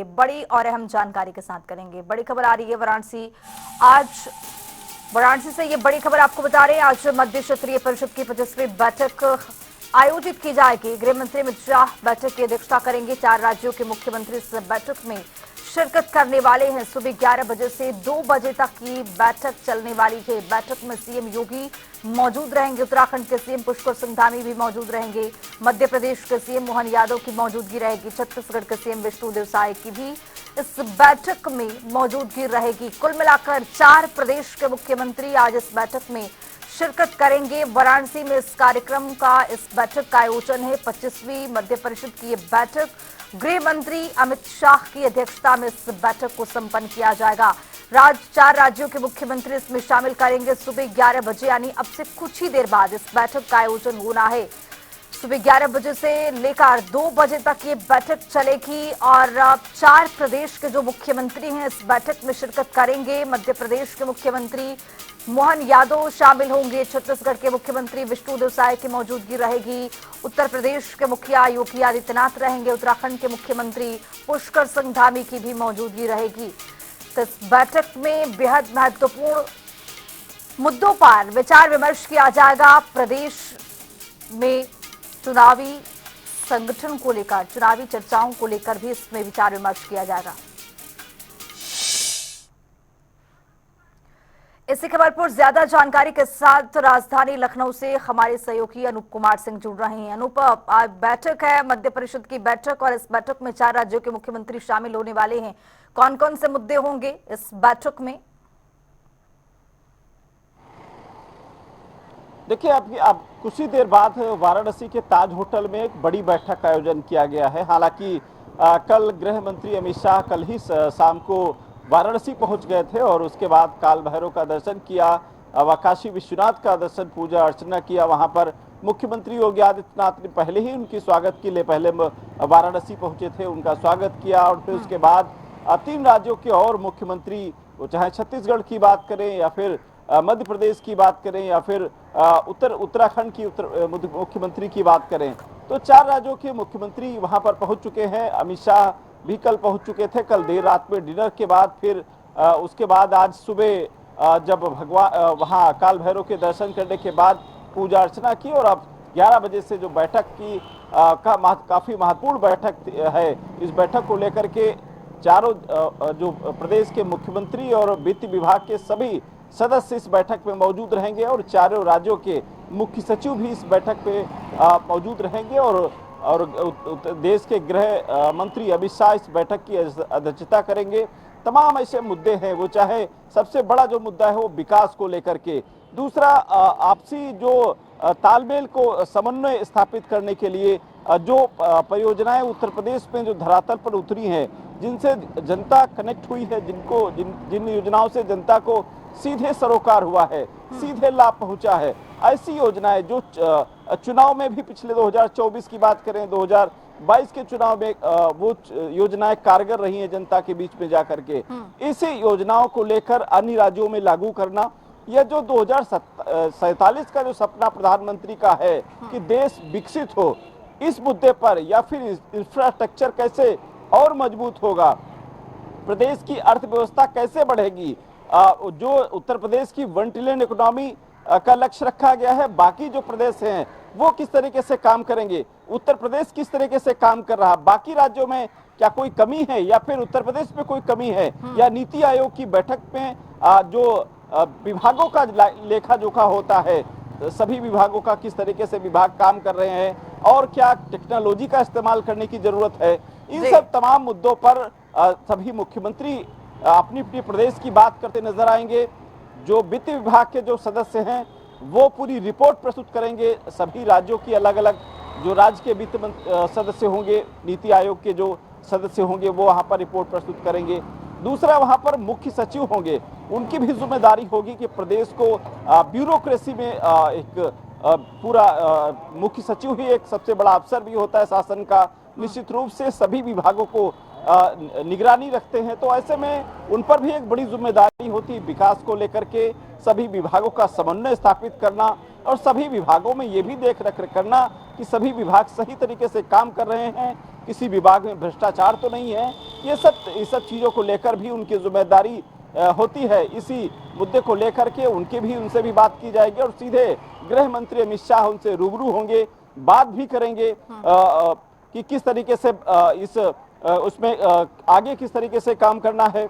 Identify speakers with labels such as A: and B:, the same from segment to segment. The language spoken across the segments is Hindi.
A: बड़ी और अहम जानकारी के साथ करेंगे। बड़ी खबर आ रही है वाराणसी। आज वाराणसी से ये बड़ी खबर आपको बता रहे हैं। आज मध्य क्षेत्रीय परिषद की 25वीं बैठक आयोजित की जाएगी। गृह मंत्री अमित शाह बैठक की अध्यक्षता करेंगे। 4 राज्यों के मुख्यमंत्री इस बैठक में शिरकत करने वाले हैं। सुबह 11 बजे से 2 बजे तक की बैठक चलने वाली है। बैठक में सीएम योगी मौजूद रहेंगे। उत्तराखंड के सीएम पुष्कर सिंह धामी भी मौजूद रहेंगे। मध्य प्रदेश के सीएम मोहन यादव की मौजूदगी रहेगी। छत्तीसगढ़ के सीएम विष्णुदेव साय की भी इस बैठक में मौजूदगी रहेगी। कुल मिलाकर 4 प्रदेश के मुख्यमंत्री आज इस बैठक में शिरकत करेंगे। वाराणसी में इस कार्यक्रम का, इस बैठक का आयोजन है। 25वीं मध्य परिषद की ये बैठक गृह मंत्री अमित शाह की अध्यक्षता में इस बैठक को संपन्न किया जाएगा। 4 राज्यों के मुख्यमंत्री इसमें शामिल करेंगे। सुबह 11 बजे यानी अब से कुछ ही देर बाद इस बैठक का आयोजन होना है। सुबह 11 बजे से लेकर 2 बजे तक ये बैठक चलेगी और 4 प्रदेश के जो मुख्यमंत्री हैं इस बैठक में शिरकत करेंगे। मध्य प्रदेश के मुख्यमंत्री मोहन यादव शामिल होंगे। छत्तीसगढ़ के मुख्यमंत्री विष्णुदेव साय की मौजूदगी रहेगी। उत्तर प्रदेश के मुखिया योगी आदित्यनाथ रहेंगे। उत्तराखंड के मुख्यमंत्री पुष्कर सिंह धामी की भी मौजूदगी रहेगी। तो इस बैठक में बेहद महत्वपूर्ण मुद्दों पर विचार विमर्श किया जाएगा। प्रदेश में चुनावी संगठन को लेकर, चुनावी चर्चाओं को लेकर भी इसमें विचार विमर्श किया जाएगा। इसी खबर पर ज्यादा जानकारी के साथ राजधानी लखनऊ से हमारे सहयोगी अनूप कुमार सिंह जुड़ रहे हैं। अनूप, आज बैठक है, मध्य परिषद की बैठक, और इस बैठक में 4 राज्यों के मुख्यमंत्री शामिल होने वाले हैं। कौन कौन से मुद्दे होंगे इस बैठक में?
B: देखिए, अब कुछ ही देर बाद वाराणसी के ताज होटल में एक बड़ी बैठक का आयोजन किया गया है। हालांकि कल गृह मंत्री अमित शाह कल ही शाम को वाराणसी पहुंच गए थे और उसके बाद काल भैरव का दर्शन किया, काशी विश्वनाथ का दर्शन, पूजा अर्चना किया। वहां पर मुख्यमंत्री योगी आदित्यनाथ ने पहले ही उनकी स्वागत के लिए पहले वाराणसी पहुंचे थे, उनका स्वागत किया। और फिर उसके बाद 3 राज्यों के और मुख्यमंत्री, चाहे छत्तीसगढ़ की बात करें या फिर मध्य प्रदेश की बात करें या फिर उत्तराखंड की मुख्यमंत्री की बात करें, तो 4 राज्यों के मुख्यमंत्री वहां पर पहुंच चुके हैं। अमित शाह भी कल पहुंच चुके थे, कल देर रात में डिनर के बाद। फिर उसके बाद आज सुबह जब भगवान वहां काल भैरव के दर्शन करने के बाद पूजा अर्चना की, और अब 11 बजे से जो बैठक की काफी महत्वपूर्ण बैठक है, इस बैठक को लेकर के चारों जो प्रदेश के मुख्यमंत्री और वित्त विभाग के सभी सदस्य इस बैठक में मौजूद रहेंगे और चारों राज्यों के मुख्य सचिव भी इस बैठक पे मौजूद रहेंगे। और देश के गृह मंत्री अमित शाह इस बैठक की अध्यक्षता करेंगे। तमाम ऐसे मुद्दे हैं, वो चाहे सबसे बड़ा जो मुद्दा है वो विकास को लेकर के, दूसरा आपसी जो तालमेल को समन्वय स्थापित करने के लिए जो परियोजनाएं उत्तर प्रदेश में जो धरातल पर उतरी हैं, जिनसे जनता कनेक्ट हुई है, जिन योजनाओं से जनता को सीधे सरोकार हुआ है, सीधे लाभ पहुंचा है, ऐसी योजनाएं जो चुनाव में भी, पिछले 2024 की बात करें, 2022 के चुनाव में वो योजनाएं कारगर रही हैं जनता के बीच में जाकर के। इसी योजनाओं को लेकर अन्य राज्यों में लागू करना, यह जो 2047 का जो सपना प्रधानमंत्री का है कि देश विकसित हो, इस मुद्दे पर, या फिर इंफ्रास्ट्रक्चर कैसे और मजबूत होगा, प्रदेश की अर्थव्यवस्था कैसे बढ़ेगी, जो उत्तर प्रदेश की 1 ट्रिलियन इकोनॉमी का लक्ष्य रखा गया है, बाकी जो प्रदेश हैं वो किस तरीके से काम करेंगे, उत्तर प्रदेश किस तरीके से काम कर रहा, बाकी राज्यों में क्या कोई कमी है या फिर उत्तर प्रदेश में कोई कमी है, या नीति आयोग की बैठक में जो विभागों का लेखा जोखा होता है, सभी विभागों का किस तरीके से विभाग काम कर रहे हैं और क्या टेक्नोलॉजी का इस्तेमाल करने की जरूरत है, इन सब तमाम मुद्दों पर सभी मुख्यमंत्री अपनी अपनी प्रदेश की बात करते नजर आएंगे। जो वित्त विभाग के जो सदस्य हैं वो पूरी रिपोर्ट प्रस्तुत करेंगे। सभी राज्यों की अलग अलग जो राज्य के वित्त सदस्य होंगे, नीति आयोग के जो सदस्य होंगे, वो वहां पर रिपोर्ट प्रस्तुत करेंगे। दूसरा, वहां पर मुख्य सचिव होंगे, उनकी भी जिम्मेदारी होगी कि प्रदेश को ब्यूरोक्रेसी में एक पूरा मुख्य सचिव ही एक सबसे बड़ा अफसर भी होता है शासन का, निश्चित रूप से सभी विभागों को निगरानी रखते हैं। तो ऐसे में उन पर भी एक बड़ी जिम्मेदारी होती है विकास को लेकर के, सभी विभागों का समन्वय स्थापित करना और सभी विभागों में ये भी देख रेख करना कि सभी विभाग सही तरीके से काम कर रहे हैं, किसी विभाग में भ्रष्टाचार तो नहीं है। ये सब चीज़ों को लेकर भी उनकी जिम्मेदारी होती है। इसी मुद्दे को लेकर के उनसे भी बात की जाएगी और सीधे गृह मंत्री अमित शाह उनसे रूबरू होंगे, बात भी करेंगे कि किस तरीके से उसमें आगे किस तरीके से काम करना है।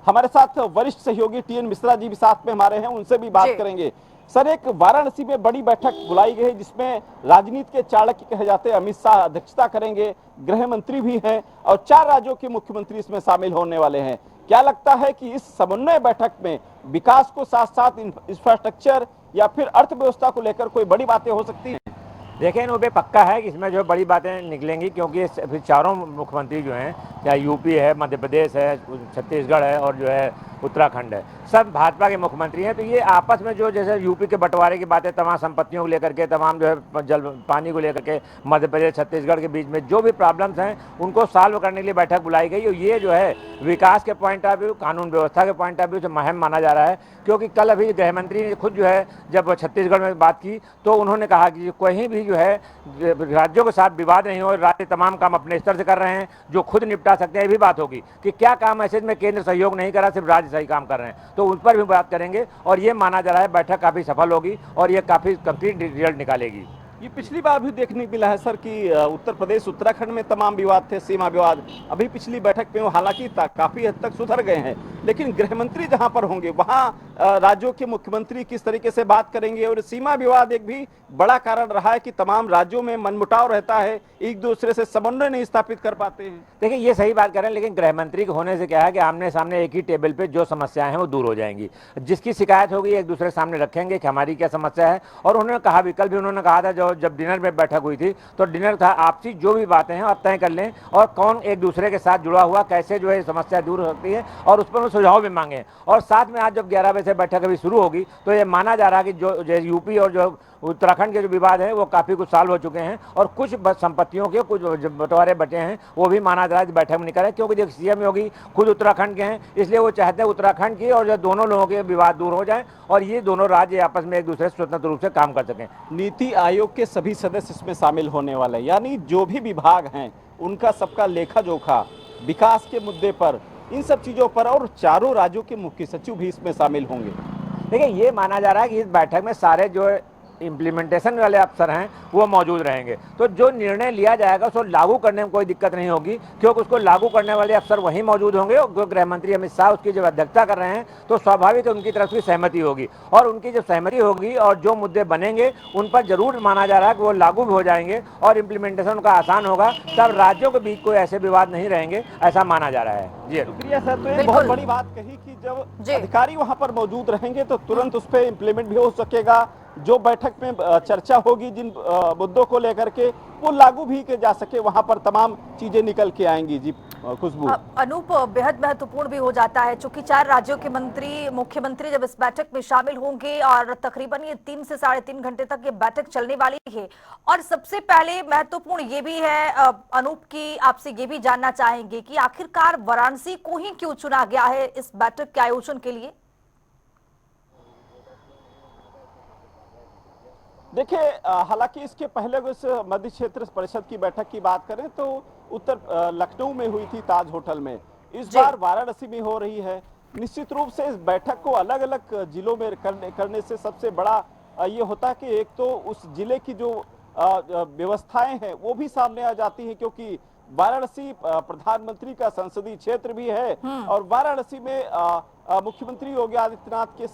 B: हमारे साथ वरिष्ठ सहयोगी टीएन मिश्रा जी भी साथ में हमारे हैं, उनसे भी बात करेंगे। सर, एक वाराणसी में बड़ी बैठक बुलाई गई जिसमें राजनीति के चाणक्य कहे जाते हैं अमित शाह अध्यक्षता करेंगे, गृह मंत्री भी हैं और 4 राज्यों के मुख्यमंत्री इसमें शामिल होने वाले हैं। क्या लगता है कि इस समन्वय बैठक में विकास को साथ साथ इंफ्रास्ट्रक्चर या फिर अर्थव्यवस्था को लेकर कोई बड़ी बातें हो सकती हैं?
C: देखिए, वो पक्का है कि इसमें जो बड़ी बातें निकलेंगी, क्योंकि फिर चारों मुख्यमंत्री जो हैं, चाहे यूपी है, मध्य प्रदेश है, छत्तीसगढ़ है और जो है उत्तराखंड है, सब भाजपा के मुख्यमंत्री हैं। तो ये आपस में जो जैसे यूपी के बंटवारे की बातें, तमाम संपत्तियों को लेकर के, तमाम जो है जल पानी को लेकर के मध्य प्रदेश छत्तीसगढ़ के बीच में जो भी प्रॉब्लम्स हैं उनको सॉल्व करने के लिए बैठक बुलाई गई। और ये जो है विकास के पॉइंट ऑफ व्यू, कानून व्यवस्था के पॉइंट ऑफ व्यू से अहम माना जा रहा है। क्योंकि कल अभी गृह मंत्री ने खुद जो है जब छत्तीसगढ़ में बात की तो उन्होंने कहा कि कहीं भी जो है राज्यों के साथ विवाद नहीं हो, राज्य तमाम काम अपने स्तर से कर रहे हैं, जो खुद निपटा सकते हैं। ये भी बात होगी कि क्या काम ऐसे में केंद्र सहयोग नहीं कर रहा, सिर्फ राज्य सही काम कर रहे हैं, तो उस पर भी बात करेंगे। और ये माना जा रहा है बैठक काफ़ी सफल होगी और ये काफ़ी कंप्लीट रिजल्ट निकालेगी।
B: ये पिछली बार भी देखने को मिला है सर कि उत्तर प्रदेश उत्तराखंड में तमाम विवाद थे, सीमा विवाद। अभी पिछली बैठक में वो हालांकि काफी हद तक सुधर गए हैं, लेकिन गृह मंत्री जहां पर होंगे वहां राज्यों के मुख्यमंत्री किस तरीके से बात करेंगे। और सीमा विवाद एक भी बड़ा कारण रहा है कि तमाम राज्यों में मनमुटाव रहता है, एक दूसरे से समन्वय नहीं स्थापित कर पाते हैं।
C: देखिए, ये सही बात कर रहे हैं, लेकिन गृह मंत्री के होने से क्या है कि आमने सामने एक ही टेबल पे जो समस्याएं हैं वो दूर हो जाएंगी। जिसकी शिकायत होगी एक दूसरे के सामने रखेंगे कि हमारी क्या समस्या है। और उन्होंने कहा भी, कल भी उन्होंने कहा था जब डिनर में बैठक हुई थी तो डिनर था आपसी जो भी बातें हैं आप तय कर लें और कौन एक दूसरे के साथ जुड़ा हुआ, कैसे जो है समस्या दूर हो सकती है और उस पर सुझाव भी मांगे। और साथ में आज जब 11 बजे से बैठक अभी शुरू होगी तो ये माना जा रहा है कि जो यूपी और जो उत्तराखंड के जो विवाद है वो काफ़ी कुछ साल हो चुके हैं और कुछ संपत्तियों के कुछ बंटवारे बचे हैं वो भी माना जा रहा है बैठक में निकले। क्योंकि जो सीएम योगी खुद उत्तराखंड के हैं, इसलिए वो चाहते हैं उत्तराखंड की और जो दोनों लोगों के विवाद दूर हो जाए और ये दोनों राज्य आपस में एक दूसरे से स्वतंत्र रूप से काम कर सकें।
B: नीति आयोग के सभी सदस्य इसमें शामिल होने वाले, यानी जो भी विभाग हैं उनका सबका लेखा जोखा विकास के मुद्दे पर, इन सब चीज़ों पर, और चारों राज्यों के मुख्य सचिव भी इसमें शामिल होंगे।
C: देखिए, ये माना जा रहा है कि इस बैठक में सारे जो इम्प्लीमेंटेशन वाले अफसर हैं वो मौजूद रहेंगे। तो जो निर्णय लिया जाएगा उसको लागू करने में कोई दिक्कत नहीं होगी, क्योंकि उसको लागू करने वाले अफसर वहीं मौजूद होंगे। और गृह मंत्री अमित शाह उसकी जब अध्यक्षता कर रहे हैं तो स्वाभाविक उनकी तरफ से सहमति होगी और उनकी जब सहमति होगी और जो मुद्दे बनेंगे उन पर जरूर माना जा रहा है कि वो लागू भी हो जाएंगे और इम्प्लीमेंटेशन का आसान होगा। तब राज्यों के बीच कोई ऐसे विवाद नहीं रहेंगे, ऐसा माना जा रहा है। जी
B: शुक्रिया सर। तो एक बहुत बड़ी बात कही कि जब अधिकारी वहां पर मौजूद रहेंगे तो तुरंत उस पर इम्प्लीमेंट भी हो सकेगा। जो बैठक में चर्चा होगी जिन मुद्दों को लेकर के वो लागू भी के जा सके, वहां पर तमाम चीजें निकल के आएंगी। जी खुशबू।
A: अनूप, बेहद महत्वपूर्ण भी हो जाता है चूंकि 4 राज्यों के मुख्यमंत्री जब इस बैठक में शामिल होंगे और तकरीबन ये 3 से 3.5 घंटे तक ये बैठक चलने वाली है। और सबसे पहले महत्वपूर्ण ये भी है अनूप की आपसे ये भी जानना चाहेंगे कि आखिरकार वाराणसी को ही क्यों चुना गया है इस बैठक के आयोजन के लिए।
B: देखिए, हालांकि इसके पहले इस मध्य क्षेत्र परिषद की बैठक की बात करें तो उत्तर लखनऊ में हुई थी ताज होटल में। इस बार वाराणसी में हो रही है। निश्चित रूप से इस बैठक को अलग अलग जिलों में करने से सबसे बड़ा ये होता है कि एक तो उस जिले की जो व्यवस्थाएं हैं वो भी सामने आ जाती हैं, क्योंकि वाराणसी प्रधानमंत्री का संसदीय क्षेत्र भी है और वाराणसी में मुख्यमंत्री योगी आदित्यनाथ के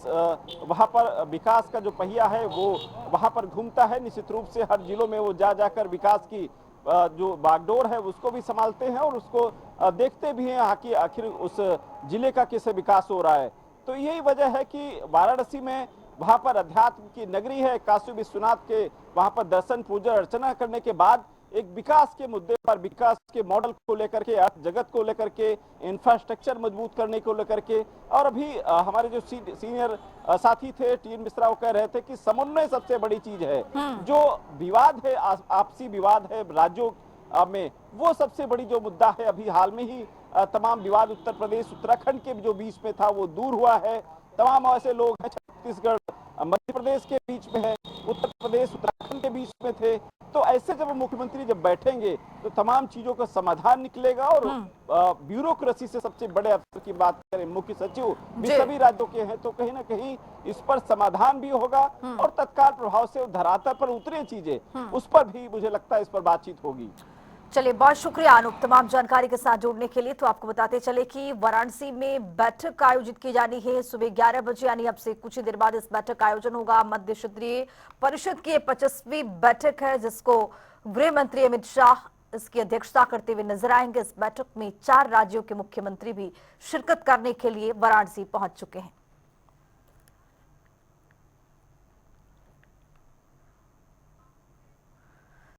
B: वहां पर विकास का जो पहिया है वो वहां पर घूमता है। निश्चित रूप से हर जिलों में वो जाकर विकास की जो बागडोर है उसको भी संभालते हैं और उसको देखते भी हैं कि आखिर उस जिले का कैसे विकास हो रहा है। तो यही वजह है कि वाराणसी में वहां पर अध्यात्म की नगरी है, काशी विश्वनाथ के वहां पर दर्शन पूजा अर्चना करने के बाद एक विकास के मुद्दे पर, विकास के मॉडल को लेकर के, अर्थ जगत को लेकर के, इंफ्रास्ट्रक्चर मजबूत करने को लेकर के, और अभी हमारे जो सीनियर साथी थे टीएन मिश्रा वो कह रहे थे कि समन्वय सबसे बड़ी चीज है। जो विवाद है, आपसी विवाद है राज्यों में, वो सबसे बड़ी जो मुद्दा है। अभी हाल में ही तमाम विवाद उत्तर प्रदेश उत्तराखंड के जो बीच में था वो दूर हुआ है। तमाम ऐसे लोग हैं छत्तीसगढ़ मध्य प्रदेश के बीच में है, उत्तर प्रदेश उत्तराखंड के बीच में थे। तो ऐसे जब मुख्यमंत्री जब बैठेंगे तो तमाम चीजों का समाधान निकलेगा। और ब्यूरोक्रेसी से सबसे बड़े अफसर की बात करें, मुख्य सचिव भी सभी राज्यों के हैं, तो कहीं ना कहीं इस पर समाधान भी होगा और तत्काल प्रभाव से धरातल पर उतरे चीजें उस पर भी मुझे लगता है इस पर बातचीत होगी।
A: चलिए, बहुत शुक्रिया अनूप तमाम जानकारी के साथ जुड़ने के लिए। तो आपको बताते चले कि वाराणसी में बैठक आयोजित की जानी है सुबह 11 बजे, यानी अब से कुछ ही देर बाद इस बैठक का आयोजन होगा। मध्य क्षेत्रीय परिषद की 25वीं बैठक है, जिसको गृह मंत्री अमित शाह इसकी अध्यक्षता करते हुए नजर आएंगे। इस बैठक में 4 राज्यों के मुख्यमंत्री भी शिरकत करने के लिए वाराणसी पहुंच चुके हैं।